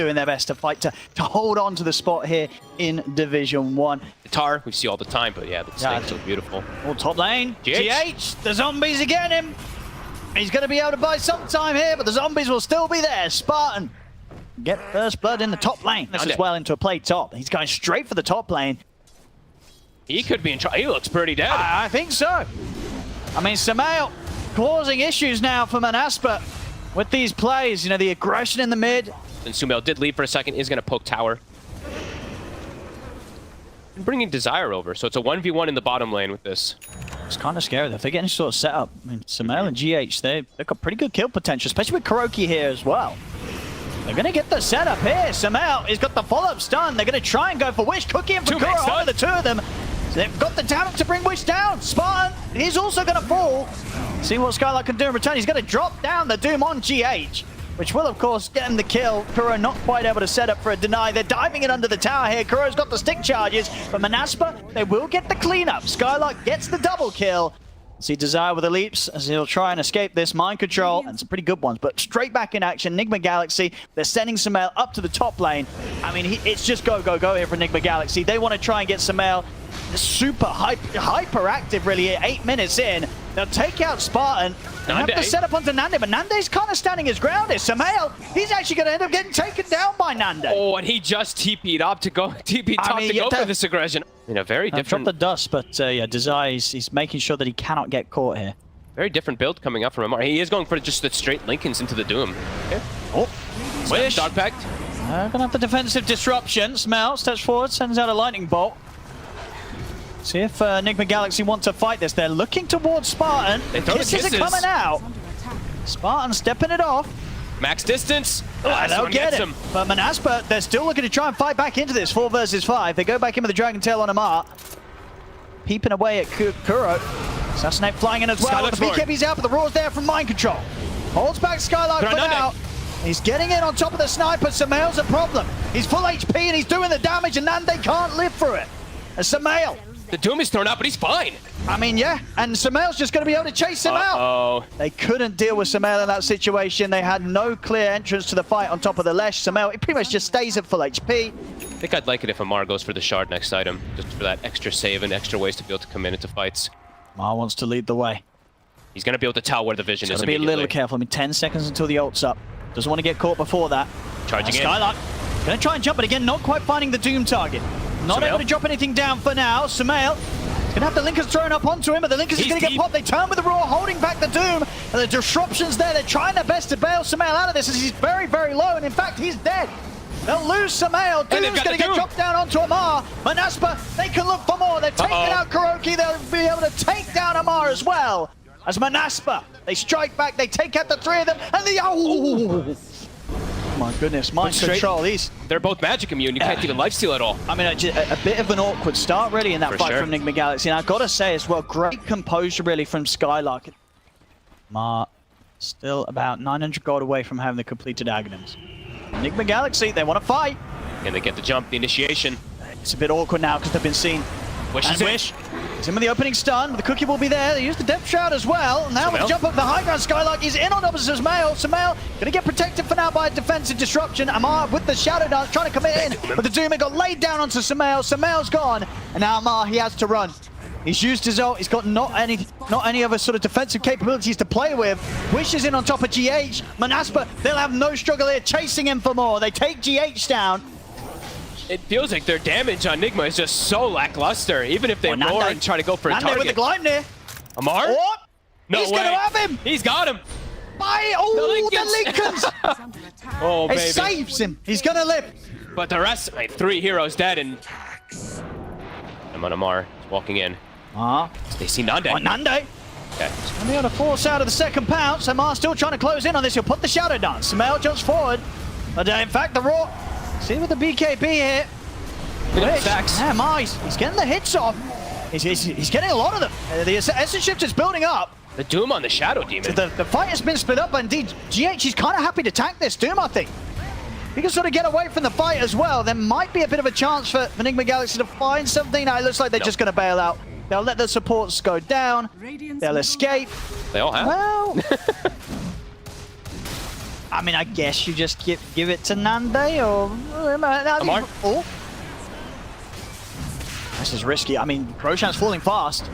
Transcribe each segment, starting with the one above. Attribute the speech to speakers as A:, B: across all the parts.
A: doing their best to fight to hold on to the spot here in Division 1.
B: The tar, we see all the time, but yeah, the snake's so beautiful.
A: All top lane.
B: GH.
A: The zombies are getting him. He's going to be able to buy some time here, but the zombies will still be there. Spartan get first blood in the top lane. This is well into a play top. He's going straight for the top lane.
B: He could be in trouble. He looks pretty dead.
A: I think so. I mean, Samael causing issues now for MONASPA with these plays. You know, the aggression in the mid.
B: And Sumail did leave for a second. Is going to poke tower. And bringing Desire over, so it's a 1v1 in the bottom lane with this.
A: It's kind of scary though. If they get any sort of setup, I mean, Samael and GH, they've got pretty good kill potential, especially with Kuroki here as well. They're going to get the setup here. Samael, he's got the follow-up stun. They're going to try and go for Wish. Cookie and Fakura over the two of them. So they've got the damage to bring Wish down. Spartan, he's also going to fall. See what Skylark can do in return. He's going to drop down the Doom on GH, which will, of course, get him the kill. Kuro not quite able to set up for a deny. They're diving it under the tower here. Kuro's got the stick charges, but MONASPA, they will get the cleanup. Skylark gets the double kill. See Desire with the leaps as he'll try and escape this mind control, and some pretty good ones, but straight back in action. Enigma Galaxy, they're sending Samael up to the top lane. I mean, it's just go, go, go here for Enigma Galaxy. They want to try and get Samael super hyperactive, really, 8 minutes in. They'll take out Spartan and have to set up onto Nande, but Nande's kind of standing his ground here. Samael, he's actually going to end up getting taken down by Nande.
B: Oh, and he just TP'd up to go, for this aggression. In a very different...
A: Dropped the dust, but yeah, Desire, he's making sure that he cannot get caught here.
B: Very different build coming up from Amar. He is going for just the straight Lincolns into the Doom. Okay.
A: Oh,
B: Wish. Dog pact.
A: Gonna have the defensive disruption. Smell steps forward, sends out a lightning bolt. See if Enigma Galaxy want to fight this. They're looking towards Spartan. Kisses are coming out. Spartan stepping it off.
B: Max distance.
A: They'll get him. But MONASPA, they're still looking to try and fight back into this. 4 versus 5. They go back in with the Dragon Tail on Amar. Peeping away at Kuro. Assassinate flying in as well. The BKB's out, but the Roar's there from mind control. Holds back Skylark for now. He's getting in on top of the sniper. Samael's a problem. He's full HP and he's doing the damage, and Nande can't live through it. And Samael.
B: The Doom is thrown out, but he's fine.
A: I mean, yeah, and Samael's just going to be able to chase him out. They couldn't deal with Samael in that situation. They had no clear entrance to the fight on top of the Lesh. Samael, he pretty much just stays at full HP.
B: I think I'd like it if Amar goes for the shard next item, just for that extra save and extra ways to be able to come into fights.
A: Amar wants to lead the way.
B: He's going to be able to tell where the vision is
A: immediately. Be a little careful. I mean, 10 seconds until the ult's up. Doesn't want to get caught before that.
B: Charging in.
A: Skylark going to try and jump it again, not quite finding the Doom target. Not able to drop anything down for now. Samael gonna have the Linkers thrown up onto him, but the Linkers is gonna get popped. They turn with the Roar, holding back the Doom, and the disruptions there. They're trying their best to bail Samael out of this as he's very, very low, and in fact, he's dead. They'll lose Samael. Doom's gonna get dropped down onto Amar. MONASPA, they can look for more. They're taking out Kuroki. They'll be able to take down Amar as well. As MONASPA, they strike back, they take out the 3 of them, and the my goodness, mind control.
B: They're both magic immune. You can't even lifesteal at all.
A: I mean, a bit of an awkward start, really, in that fight from Enigma Galaxy. And I've got to say as well, great composure, really, from Skylark. Mar still about 900 gold away from having the completed Aghanims. Enigma Galaxy, they want to fight.
B: And they get the jump, the initiation.
A: It's a bit awkward now because they've been seen. Wish. He's in with the opening stun, but the cookie will be there. They use the depth shroud as well. Now with the jump up the high ground, Skylark is in on opposite Samael. Samael gonna get protected for now by a defensive disruption. Amar with the shadow dance trying to come in, but the Doom got laid down onto Samael. Samael's gone, and now Amar, he has to run. He's used his ult. He's got not any other sort of defensive capabilities to play with. Wish is in on top of GH. MONASPA, they'll have no struggle here, chasing him for more. They take GH down.
B: It feels like their damage on NIGMA is just so lackluster, even if they roar and try to go for a target.
A: With the Gleipnir.
B: Amar?
A: What?
B: No
A: He's
B: way.
A: gonna have him!
B: He's got him!
A: The Lincolns!
B: Oh, baby.
A: It saves him. He's gonna live.
B: But the rest, 3 heroes dead, and Amar is walking in. They see Nande.
A: Nande.
B: Okay.
A: He's gonna be able to force out of the second pounce. Amar still trying to close in on this. He'll put the shadow dance. Samael jumps forward. But in fact, the Roar. See with the BKB here. Yeah, Amar, he's getting the hits off. He's getting a lot of them. The Essence Shift is building up.
B: The Doom on the Shadow Demon.
A: The fight has been split up, but indeed, GH is kind of happy to tank this Doom, I think. He can sort of get away from the fight as well. There might be a bit of a chance for Enigma Galaxy to find something. Now it looks like they're just going to bail out. They'll let the supports go down. They'll escape.
B: They all have.
A: Well, I mean, I guess you just give it to Nande or...
B: Amar?
A: Oh. This is risky. I mean, Roshan's falling fast.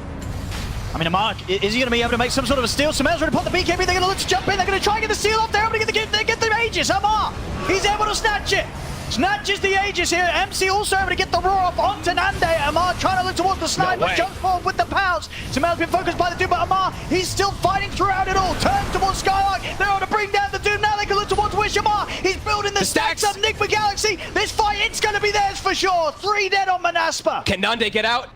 A: I mean, Amar, is he going to be able to make some sort of a steal? Sumail's ready to pop the BKB. They're going to look to jump in. They're going to try and get the steal off. They're able to get the Aegis. Amar, he's able to snatch it. Snatches the Aegis here. MC also able to get the roar off onto Nande. Amar trying to look towards the sniper. Jumps forward with the pounce. Sumail's been focused by the Doom, but Amar, he's still fighting throughout it all. Turns towards Skylark. They're able to bring down the Doom. Now they can look towards Wish. Amar, he's building the stacks up. NIGMA Galaxy. This fight, it's going to be theirs for sure. 3 dead on MONASPA.
B: Can Nande get out?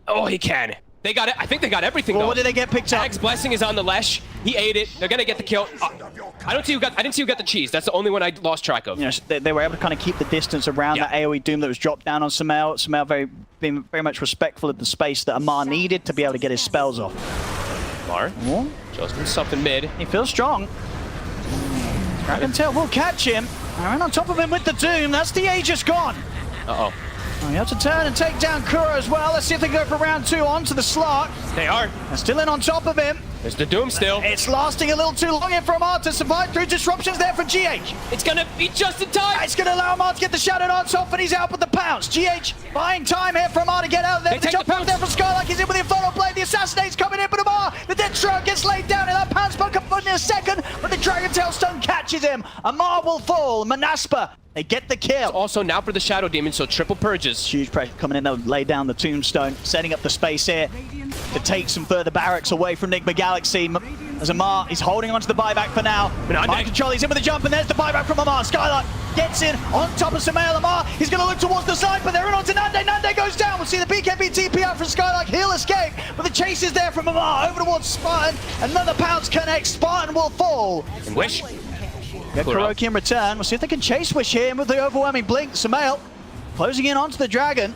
B: Oh, he can. They got it. I think they got everything.
A: Well,
B: though.
A: what did they get picked up?
B: Ag's Blessing is on the Lesh. He ate it. They're gonna get the kill. I didn't see who got the cheese. That's the only one I lost track of.
A: You know, they were able to kind of keep the distance around that AoE Doom that was dropped down on Sumail. Sumail being very much respectful of the space that Amar needed to be able to get his spells off.
B: Amar, just doing something mid.
A: He feels strong. Dragon Tail will catch him. And on top of him with the Doom. That's the Aegis gone.
B: Uh-oh.
A: Oh, you have to turn and take down Kuro as well. Let's see if they can go for round 2 onto the Slark.
B: They are.
A: They're still in on top of him.
B: There's the Doom still.
A: It's lasting a little too long here for Amar to survive through disruptions there for GH.
B: It's gonna be just in time.
A: It's gonna allow Amar to get the Shadow Dance off, and he's out with the pounce. GH buying time here for Amar to get out there. The jump out there from Skylark. He's in with the Inferno Blade. The Assassinate's coming in, but Amar, the Dead Stroke gets laid down, and that pounce buck up in a second, but the Dragon Tail Stone catches him. Amar will fall. MONASPA, they get the kill.
B: Also now for the Shadow Demon, so triple purges.
A: Huge pressure coming in. They'll lay down the Tombstone, setting up the space here to take some further barracks away from NIGMA Galaxy. As Amar, he's holding onto the buyback for now. Mind control, he's in with the jump, and there's the buyback from Amar. Skylark gets in on top of Sumail. Amar, he's going to look towards the side, but they're in onto Nande. Nande goes down. We'll see the BKB TP out from Skylark. He'll escape, but the chase is there from Amar over towards Spartan. Another pounce connects. Spartan will fall.
B: And Wish.
A: Get Kuroki in return. We'll see if they can chase Wish here with the overwhelming blink. Sumail closing in onto the dragon.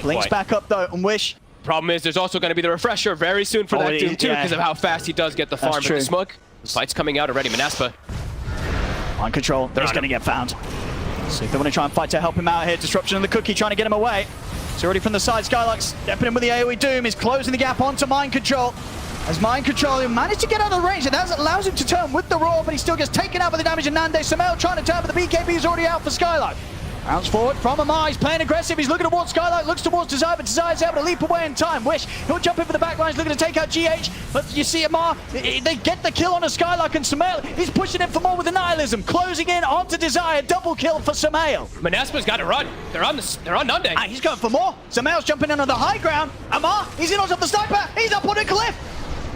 A: Blinks back up though, and Wish.
B: Problem is, there's also going to be the refresher very soon for that Doom too, because of how fast he does get the farm. But the smoke, the fight's coming out already. MONASPA
A: on control. He's going to get found. See if they want to try and fight to help him out here. Disruption in the cookie, trying to get him away. It's already from the side. Skylark stepping in with the AoE Doom. He's closing the gap onto Mind Control. As Mind Control, he managed to get out of the range, and that allows him to turn with the roar, but he still gets taken out by the damage of Nande. Sumail trying to turn, but the BKB is already out for Skylark. Bounce forward from Amar, he's playing aggressive, he's looking towards Skylark, looks towards Desire, but Desire's able to leap away in time. Wish, he'll jump in for the back line, he's looking to take out GH, but you see Amar, they get the kill on a Skylark, and Sumail, he's pushing in for more with the Nihilism, closing in onto Desire, double kill for Sumail.
B: MONASPA's got to run, they're on Nande.
A: He's going for more, Sumail's jumping in on the high ground, Amar, he's in on top of the sniper, he's up on a cliff.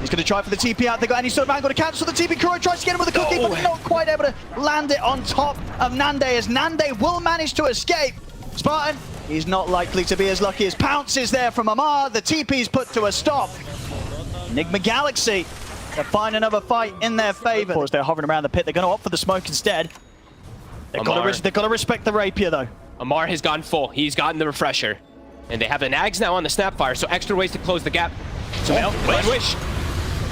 A: He's going to try for the TP out. They got any sort of angle to cancel the TP. Kuro tries to get him with a cookie, but not quite able to land it on top of Nande, as Nande will manage to escape. Spartan, he's not likely to be as lucky as Pounce is there from Amar. The TP's put to a stop. NIGMA Galaxy, they'll find another fight in their favor. Of course, they're hovering around the pit. They're going to opt for the smoke instead. They've got to respect the rapier, though.
B: Amar has gone full. He's gotten the refresher. And they have the Nags now on the Snapfire, so extra ways to close the gap. So Wish.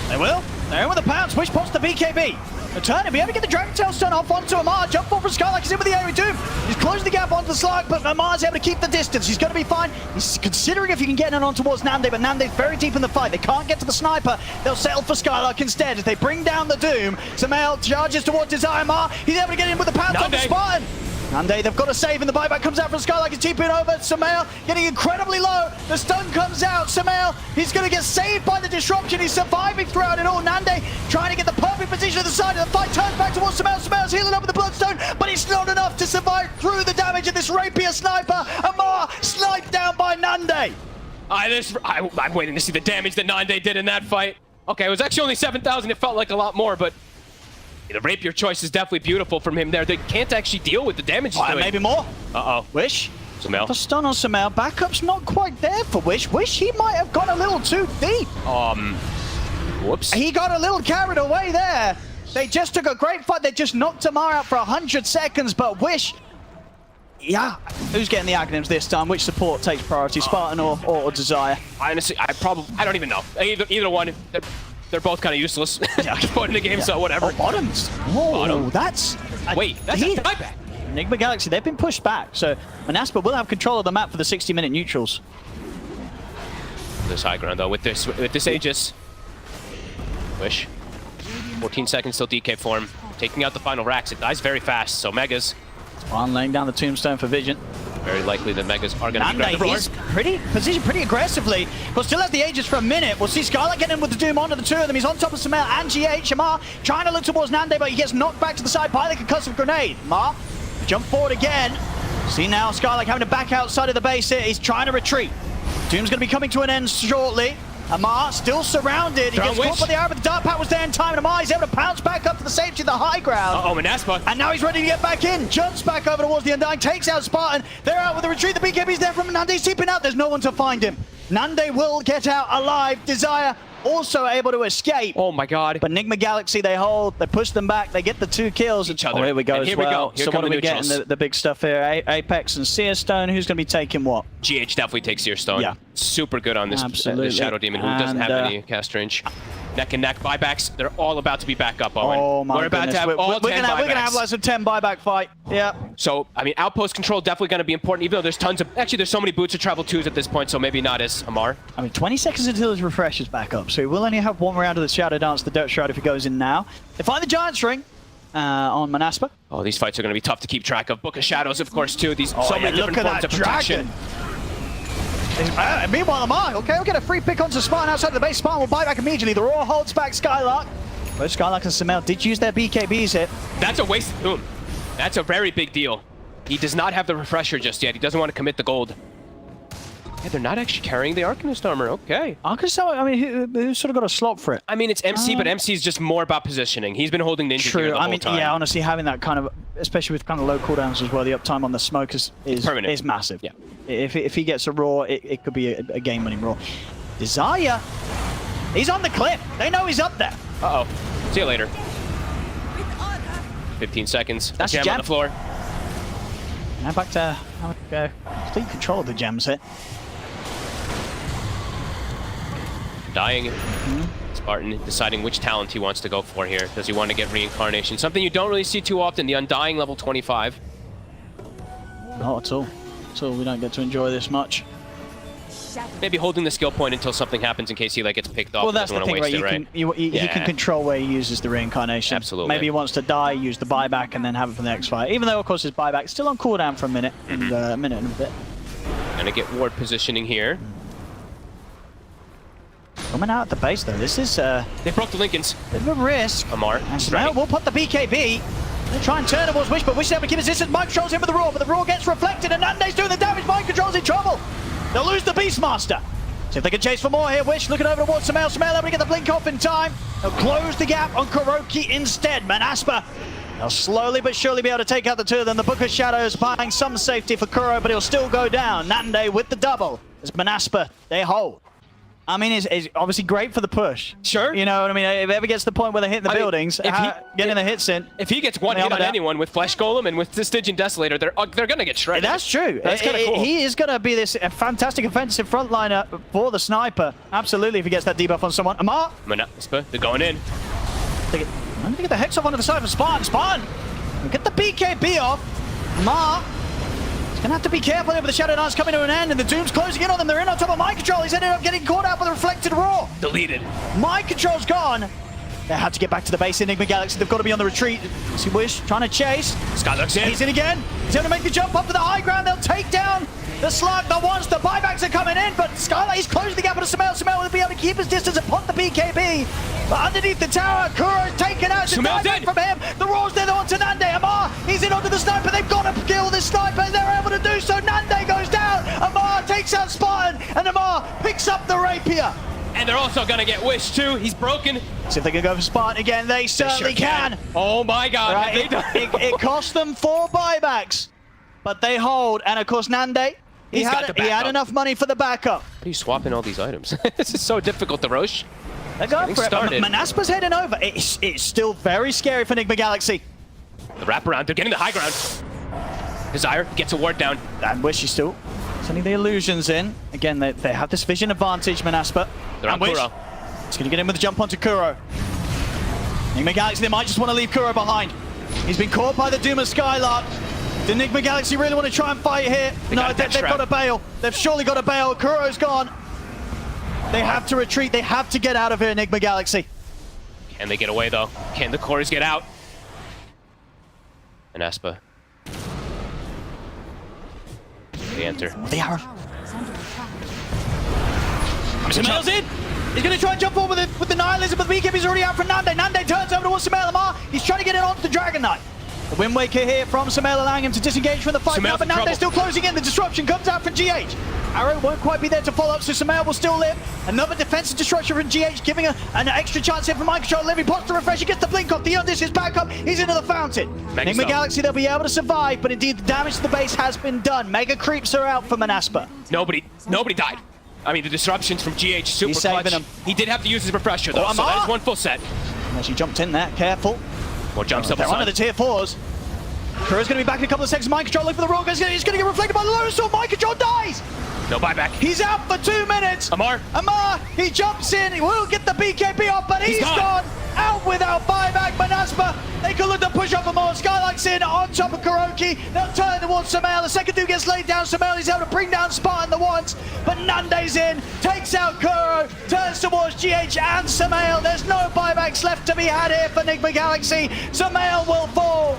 A: They will. They're in with the pounce. Wish pops the BKB. Return him. Be able to get the Dragon Tail stun off onto Amar. Jump forward from Skylark. He's in with the AoE Doom. He's closing the gap onto the Slark, but Amar's able to keep the distance. He's going to be fine. He's considering if he can get in on towards Nande, but Nande's very deep in the fight. They can't get to the sniper. They'll settle for Skylark instead as they bring down the Doom. Sumail charges towards Desire. Amar, he's able to get in with the pounce on the Spartan. Nande, they've got a save, and the buyback comes out from Skylark. He's TPing over. Sumail getting incredibly low. The stun comes out. Sumail, he's going to get saved by the disruption. He's surviving throughout it all. Nande trying to get the perfect position at the side of the fight. Turns back towards Sumail. Sumail's healing up with the bloodstone, but it's not enough to survive through the damage of this rapier sniper. Amar sniped down by Nande.
B: I'm waiting to see the damage that Nande did in that fight. Okay, it was actually only 7,000. It felt like a lot more, but the rapier choice is definitely beautiful from him there. They can't actually deal with the damage he's doing.
A: Maybe more.
B: Uh-oh.
A: Wish.
B: Sumail.
A: The stun on Sumail. Backup's not quite there for Wish. Wish he might have gone a little too deep.
B: Whoops.
A: He got a little carried away there. They just took a great fight. They just knocked Amar out for 100 seconds, but Wish... Yeah. Who's getting the Aghanims this time? Which support takes priority, Spartan or Desire?
B: Honestly, I don't even know. Either one. They're both kind of useless. Point in the game, so whatever.
A: Oh, bottoms. Oh, that's...
B: Wait, that's a buyback.
A: NIGMA Galaxy, they've been pushed back, so MONASPA will have control of the map for the 60-minute neutrals.
B: This high ground, though, with this Aegis. Wish. 14 seconds till DK form. taking out the final racks. It dies very fast, so Megas,
A: Spawn laying down the tombstone for vision.
B: very likely the Megas are going to be
A: Nande,
B: grabbing the
A: he's positioned pretty aggressively. But still has the Aegis for a minute. We'll see Skylar getting in with the Doom onto the two of them. He's on top of Sumail and GH. Amar trying to look towards Nande, but he gets knocked back to the side by the concussive grenade. Amar, jump forward again. See now Skylar having to back outside of the base here. He's trying to retreat. Doom's going to be coming to an end shortly. Amar still surrounded. He gets caught by the arrow, but the Dark Pack was there in time, and Amar is able to pounce back up to the safety of the high ground.
B: Uh-oh, MONASPA.
A: And now he's ready to get back in. Jumps back over towards the Undying, takes out Spartan. They're out with the retreat. The BKB's there from Nande's seeping out. There's no one to find him. Nande will get out alive. Desire also able to escape.
B: Oh my god.
A: But NIGMA Galaxy, they hold, they push them back, they get the 2 kills.
B: Each other.
A: Oh, here we go
B: and
A: as
B: here
A: well.
B: we go. Here
A: so
B: come
A: what are
B: the
A: we getting?
B: neutrals.
A: The big stuff here. Apex and Seer Stone. Who's going to be taking what?
B: GH definitely takes Seer Stone.
A: Yeah.
B: Super good on this
A: Absolutely.
B: Shadow Demon, who doesn't have any cast range. Neck and neck buybacks. They're all about to be back up, Owen.
A: Oh my
B: We're about
A: goodness.
B: to have all 10 buybacks.
A: We're going to have less than 10 buyback fight. Yeah.
B: So, I mean, outpost control definitely going to be important, even though there's tons of... Actually, there's so many boots of travel 2s at this point, so maybe not as Amar.
A: I mean, 20 seconds until his refresh is back up, so he will only have one round of the Shadow Dance, the Dirt Shroud, if he goes in now. They find the Giant's Ring on MONASPA.
B: Oh, these fights are going to be tough to keep track of. Book of Shadows, of course, too. These so many different forms of protection.
A: Meanwhile, Amar, okay, we'll get a free pick onto Spartan outside the base. Spartan will buy back immediately. The Raw holds back Skylark. Both Skylark and Sumail did use their BKBs here.
B: That's a wasted boom. That's a very big deal. He does not have the refresher just yet. He doesn't want to commit the gold. Yeah, they're not actually carrying the Arcanist armor. Okay.
A: Arcanist, I mean, who's sort of got a slot for it?
B: I mean, it's MC, but MC is just more about positioning. He's been holding Ninja
A: True.
B: gear the
A: I
B: whole
A: mean,
B: time.
A: yeah, honestly, having that kind of, especially with kind of low cooldowns as well, the uptime on the smoke is massive.
B: Yeah.
A: If he gets a Raw, it could be a game-winning Raw. Desire, he's on the cliff. They know he's up there.
B: Uh-oh. See you later. 15 seconds.
A: That's
B: Gem
A: jam
B: on the floor.
A: Now back to complete control of the gems here.
B: Dying. Spartan deciding which talent he wants to go for here. Does he want to get reincarnation? Something you don't really see too often. The Undying level 25.
A: Not at all. We don't get to enjoy this much.
B: Maybe holding the skill point until something happens in case he gets picked off.
A: Well, that's the thing, right? He can control where he uses the reincarnation.
B: Absolutely.
A: Maybe he wants to die, use the buyback, and then have it for the next fight. Even though, of course, his buyback is still on cooldown for a minute, and a minute and a bit.
B: Gonna get ward positioning here.
A: Coming out at the base, though. This is
B: They broke the Lincolns.
A: a bit of a risk.
B: Amar.
A: And Sumail will put the BKB. They try and turn towards Wish, but Wish is able to keep his distance. Mind controls in with the Raw, but the Raw gets reflected, and Nande's doing the damage. Mind controls in trouble. They'll lose the Beastmaster. See if they can chase for more here. Wish looking over towards Sumail. Sumail able to get the blink off in time. They'll close the gap on Kuroki instead. MONASPA, they'll slowly but surely be able to take out the two of them. The Book of Shadows buying some safety for Kuro, but he'll still go down. Nande with the double. As MONASPA, they hold. I mean, it's obviously great for the push.
B: Sure.
A: You know what I mean? If it ever gets to the point where they hit the buildings, getting the hits in.
B: If he gets one hit on anyone with Flesh Golem and with the Stygian Desolator, they're going to get shredded.
A: That's true.
B: That's kind of cool.
A: He is going to be this fantastic offensive frontliner for the sniper. Absolutely, if he gets that debuff on someone. Amar.
B: MONASPA, they're going in.
A: I'm going to get the Hex off onto the side for Spartan. Spartan, get the BKB off. Amar. He's going to have to be careful here with the Shadow Dance coming to an end, and the Doom's closing in on them. They're in on top of Mind Control. He's ended up getting caught out by the Reflected Raw.
B: Deleted.
A: Mind Control's gone. They had to get back to the base. Enigma Galaxy, they've got to be on the retreat. See Wish trying to chase.
B: Skylark's in.
A: He's in again. He's going to make the jump up to the high ground. They'll take down the Slug. The ones, the buybacks are coming in, but Skylar, he's closing the gap on Sumail. Sumail will be able to keep his distance and put the BKB. But underneath the tower, Kuro's taken out.
B: Sumail's in.
A: From him. The Raw's there on to Nande. Amar, he's in onto the sniper. They've got to kill this sniper. They're able to do so. Nande goes down. Amar takes out Spartan, and Amar picks up the rapier.
B: And they're also going to get Wish, too. He's broken.
A: See if they can go for Spartan again. They certainly can.
B: Oh, my God.
A: Right, it cost them 4 buybacks, but they hold. And, of course, Nande, he had enough money for the backup.
B: How are you swapping all these items? This is so difficult to rush.
A: They're going for it. MONASPA's heading over. It's still very scary for NIGMA Galaxy.
B: The wraparound. They're getting the high ground. Desire gets a ward down.
A: And Wish is still sending the illusions in. Again, they have this vision advantage, MONASPA.
B: They're on Kuro.
A: He's going to get in with the jump onto Kuro. NIGMA Galaxy, they might just want to leave Kuro behind. He's been caught by the Doom of Skylark. The NIGMA Galaxy really want to try and fight here. They've got to bail. They've surely got to bail. Kuro's gone. They have to retreat. They have to get out of here, NIGMA Galaxy.
B: Can they get away, though? Can the cores get out? MONASPA. They enter.
A: The arrow. Samael's in. He's going to try and jump forward with the Nihilism, but the BKB is already out from Nande. Nande turns over towards Samael Lamar. He's trying to get it onto the Dragon Knight. The Wind Waker here from Samael, allowing him to disengage from the fight now, but Nande's still closing in. The disruption comes out from GH. Arrow won't quite be there to follow up, so Samael will still live. Another defensive destruction from GH, giving an extra chance here for Mind Control. Living pops the refresh, he gets the blink off. The Undis is back up, he's into the fountain. NIGMA Galaxy, they'll be able to survive, but indeed the damage to the base has been done. Mega creeps are out for MONASPA.
B: Nobody died. I mean, the disruptions from GH, super
A: He's
B: clutch.
A: saving him.
B: He did have to use his refresher, though, so that is one full set.
A: As he jumped in there, careful.
B: More jumps up.
A: They're under the tier 4s. Kuro's going to be back in a couple of seconds. Mind Control, look for the roll. He's going to get reflected by the Lotus Sword. Mind Control dies!
B: No buyback.
A: He's out for 2 minutes.
B: Amar,
A: he jumps in. He will get the BKB off, but he's gone. Out without buyback. MONASPA, they could look to push up for more. Skylight's in on top of Kuroki. They'll turn towards Samael. The second dude gets laid down. Samael is able to bring down Spartan the once, but Nande's in. Takes out Kuro. Turns towards GH and Samael. There's no buybacks left to be had here for NIGMA Galaxy. Samael will fall.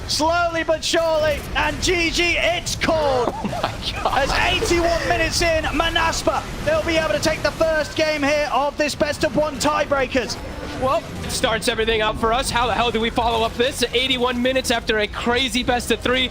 A: Slowly but surely, and GG, it's called.
B: oh my God.
A: As 81 minutes in, MONASPA, they'll be able to take the first game here of this best of 1 tiebreakers.
B: Well, it starts everything out for us. How the hell do we follow up this? 81 minutes after a crazy best of 3.